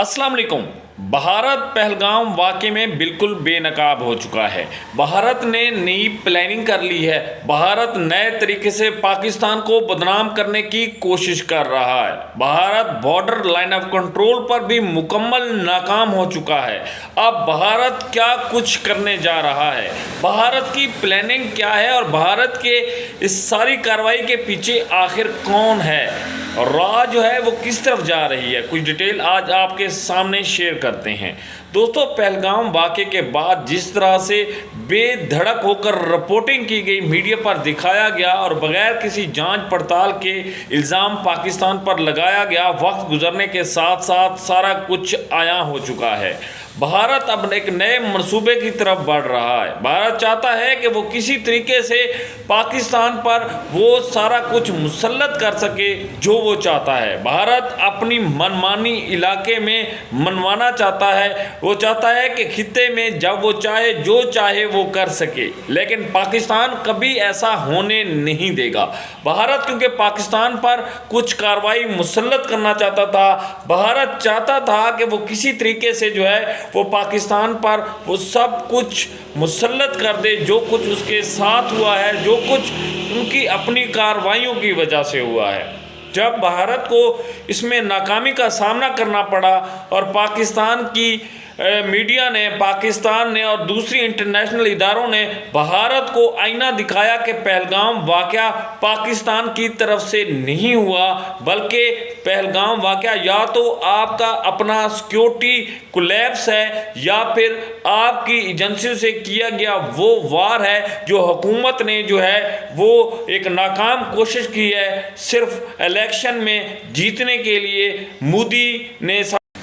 अस्सलाम वालेकुम। भारत पहलगाम वाक़े में बिल्कुल बेनकाब हो चुका है। भारत ने नई प्लानिंग कर ली है। भारत नए तरीके से पाकिस्तान को बदनाम करने की कोशिश कर रहा है। Bharat border line of control पर भी मुकम्मल नाकाम हो चुका है। अब भारत क्या कुछ करने जा रहा है, भारत की प्लानिंग क्या है और भारत के इस सारी कार्रवाई के पीछे आखिर कौन है और राह जो है वो किस तरफ जा रही है, कुछ डिटेल आज आपके सामने शेयर करते हैं। दोस्तों, पहलगाम वाक़े के बाद जिस तरह से बेधड़क होकर रिपोर्टिंग की गई, मीडिया पर दिखाया गया और बगैर किसी जांच पड़ताल के इल्ज़ाम पाकिस्तान पर लगाया गया, वक्त गुजरने के साथ साथ सारा कुछ आया हो चुका है। भारत अब एक नए मंसूबे की तरफ बढ़ रहा है। भारत चाहता है कि वो किसी तरीके से पाकिस्तान पर वो सारा कुछ मुसल्लत कर सके जो वो चाहता है। भारत अपनी मनमानी इलाके में मनवाना चाहता है। वो चाहता है कि खित्ते में जब वो चाहे जो चाहे वो कर सके, लेकिन पाकिस्तान कभी ऐसा होने नहीं देगा। भारत क्योंकि पाकिस्तान पर कुछ कार्रवाई मुसल्लत करना चाहता था, भारत चाहता था कि वो किसी तरीके से जो है वो पाकिस्तान पर वो सब कुछ मुसल्लत कर दे जो कुछ उसके साथ हुआ है, जो कुछ उनकी अपनी कार्रवाइयों की वजह से हुआ है। जब भारत को इसमें नाकामी का सामना करना पड़ा और पाकिस्तान की मीडिया ने, पाकिस्तान ने और दूसरी इंटरनेशनल इदारों ने भारत को आईना दिखाया कि पहलगाम वाक़या पाकिस्तान की तरफ से नहीं हुआ, बल्कि पहलगाम वाक़या या तो आपका अपना सिक्योरिटी कोलैप्स है या फिर आपकी एजेंसी से किया गया वो वार है जो हुकूमत ने जो है वो एक नाकाम कोशिश की है सिर्फ इलेक्शन में जीतने के लिए। मोदी ने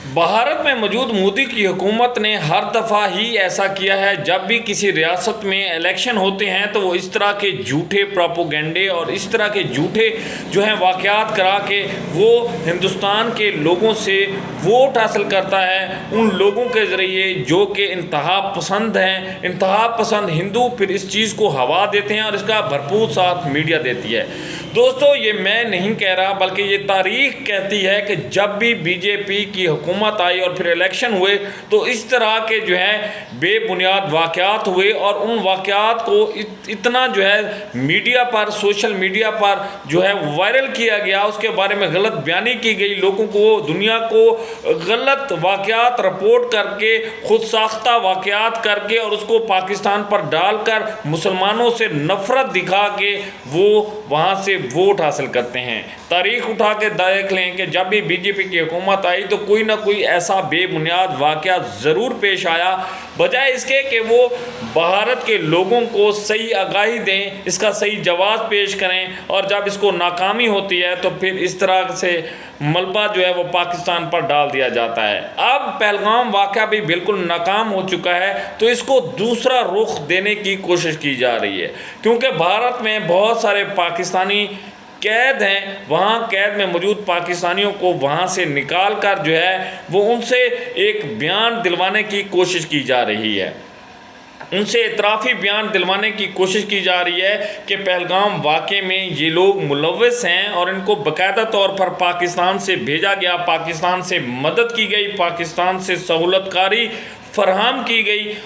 भारत में मौजूद मोदी की हुकूमत ने हर दफ़ा ही ऐसा किया है। जब भी किसी रियासत में इलेक्शन होते हैं तो वो इस तरह के झूठे प्रोपोगंडे और इस तरह के झूठे जो हैं वाक़यात करा के वो हिंदुस्तान के लोगों से वोट हासिल करता है, उन लोगों के ज़रिए जो कि इंतहा पसंद हैं। इंतहा पसंद हिंदू फिर इस चीज़ को हवा देते हैं और इसका भरपूर साथ मीडिया देती है। दोस्तों, ये मैं नहीं कह रहा बल्कि ये तारीख़ कहती है कि जब भी बीजेपी की हुकूमत आई और फिर इलेक्शन हुए तो इस तरह के जो है बेबुनियाद वाक़यात हुए और उन वाक़यात को इतना जो है मीडिया पर, सोशल मीडिया पर जो है वायरल किया गया, उसके बारे में गलत बयानी की गई, लोगों को, दुनिया को गलत वाक़यात रिपोर्ट करके, खुद साख्ता वाक़यात करके और उसको पाकिस्तान पर डालकर मुसलमानों से नफ़रत दिखा के वो वहाँ से वोट हासिल करते हैं। तारीख उठा के देख लें कि जब भी बीजेपी की हुकूमत आई तो कोई ना कोई ऐसा बेबुनियाद वाक़या ज़रूर पेश आया, बजाय इसके कि वो भारत के लोगों को सही आगाही दें, इसका सही जवाब पेश करें और जब इसको नाकामी होती है तो फिर इस तरह से मलबा जो है वो पाकिस्तान पर डाल दिया जाता है। अब पहलगाम वाक़या भी बिल्कुल नाकाम हो चुका है तो इसको दूसरा रुख देने की कोशिश की जा रही है, क्योंकि भारत में बहुत सारे पाकिस्तानी कैद हैं। वहाँ कैद में मौजूद पाकिस्तानियों को वहाँ से निकाल कर जो है वो उनसे एक बयान दिलवाने की कोशिश की जा रही है, उनसे इतराफ़ी बयान दिलवाने की कोशिश की जा रही है कि पहलगाम वाक़े में ये लोग मुलव्वस हैं और इनको बाकायदा तौर पर पाकिस्तान से भेजा गया, पाकिस्तान से मदद की गई, पाकिस्तान से सहूलतकारी फराहम की गई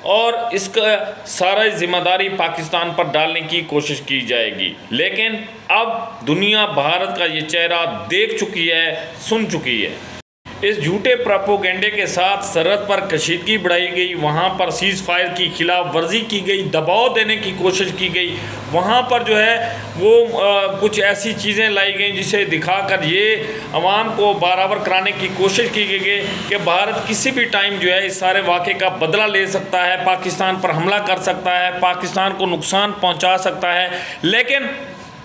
और इसका सारा ज़िम्मेदारी पाकिस्तान पर डालने की कोशिश की जाएगी। लेकिन अब दुनिया भारत का ये चेहरा देख चुकी है, सुन चुकी है। इस झूठे प्रोपोगंडे के साथ सरहद पर कशीदगी बढ़ाई गई, वहाँ पर सीज़ फायर की खिलाफ वर्जी की गई, दबाव देने की कोशिश की गई, वहाँ पर जो है वो कुछ ऐसी चीज़ें लाई गई जिसे दिखाकर ये अवाम को बराबर कराने की कोशिश की गई कि भारत किसी भी टाइम जो है इस सारे वाक़े का बदला ले सकता है, पाकिस्तान पर हमला कर सकता है, पाकिस्तान को नुकसान पहुँचा सकता है। लेकिन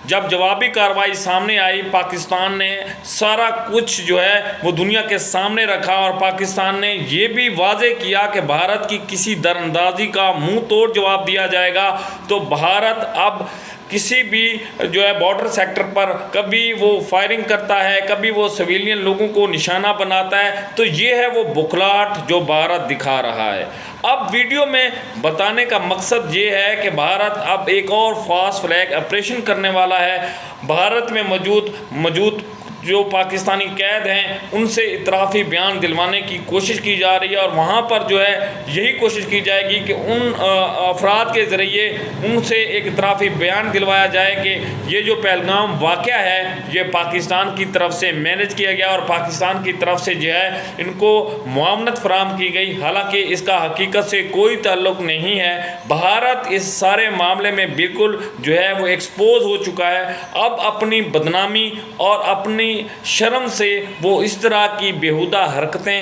जब जवाबी कार्रवाई सामने आई, पाकिस्तान ने सारा कुछ जो है वो दुनिया के सामने रखा और पाकिस्तान ने ये भी वाज़ेह किया कि भारत की किसी दरअंदाज़ी का मुंह तोड़ जवाब दिया जाएगा। तो भारत अब किसी भी जो है बॉर्डर सेक्टर पर कभी वो फायरिंग करता है, कभी वो सिविलियन लोगों को निशाना बनाता है। तो ये है वो बुखलाहट जो भारत दिखा रहा है। अब वीडियो में बताने का मकसद ये है कि भारत अब एक और फास्ट फ्लैग ऑपरेशन करने वाला है। भारत में मौजूद جو پاکستانی قید ہیں ان سے اطرافی بیان دلوانے کی کوشش کی جا رہی ہے، اور وہاں پر جو ہے یہی کوشش کی جائے گی کہ ان افراد کے ذریعے ان سے ایک اطرافی بیان دلوایا جائے کہ یہ جو پہلگام واقعہ ہے یہ پاکستان کی طرف سے مینج کیا گیا اور پاکستان کی طرف سے جو ہے ان کو معاونت فراہم کی گئی، حالانکہ اس کا حقیقت سے کوئی تعلق نہیں ہے۔ بھارت اس سارے معاملے میں بالکل جو ہے وہ ایکسپوز ہو چکا ہے، اب اپنی بدنامی اور اپنی شرم سے وہ اس طرح کی بیہودہ حرکتیں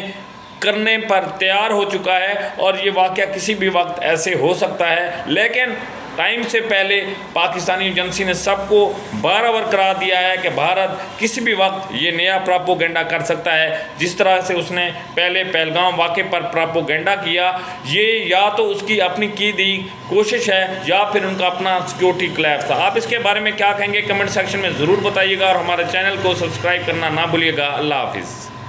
کرنے پر تیار ہو چکا ہے، اور یہ واقعہ کسی بھی وقت ایسے ہو سکتا ہے۔ لیکن ٹائم سے پہلے پاکستانی ایجنسی نے سب کو برابر کرا دیا ہے کہ بھارت کسی بھی وقت یہ نیا پراپوگنڈا کر سکتا ہے، جس طرح سے اس نے پہلے پہلگام واقعے پر پراپوگنڈا کیا۔ یہ یا تو اس کی اپنی کی دی کوشش ہے یا پھر ان کا اپنا سیکیورٹی کلیپس تھا۔ آپ اس کے بارے میں کیا کہیں گے کمنٹ سیکشن میں ضرور بتائیے گا، اور ہمارے چینل کو سبسکرائب کرنا نہ بھولیے گا۔ اللہ حافظ۔